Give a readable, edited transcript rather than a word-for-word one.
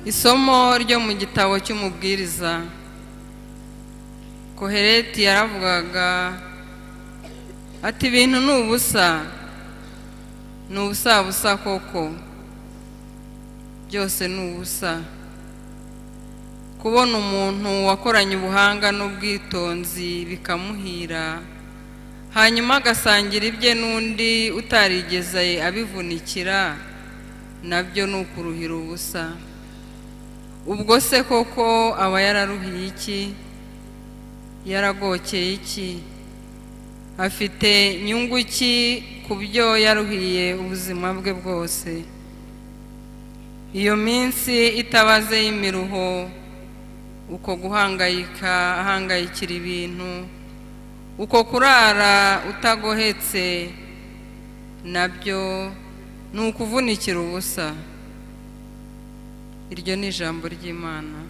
Isomo ryo mu gitabo cy'umubwiriza. Kohereti yaravugaga ati ibintu ni ubusa, ni ubusa koko, byose ni ubusa. Kubona umuntu wakoranye ubuhanga n'ubwitonzi bikamuhira, hanyuma agasangira ibye n'undi utarigeze abivunikira, nabyo ni ukuruhira ubusa. Ubwo se koko aba yararuhiye iki? Yaragokeye iki? Afite inyungu ki ku byo yaruhiye ubuzima bwe bwose? Iyo minsi itabaze y'imiruho, uko guhangayika ahangayikira ibintu, uko kurara utagohetse, nabyo ni ukuvunikira ubusa. Iryo ni ijambo ry'Imana.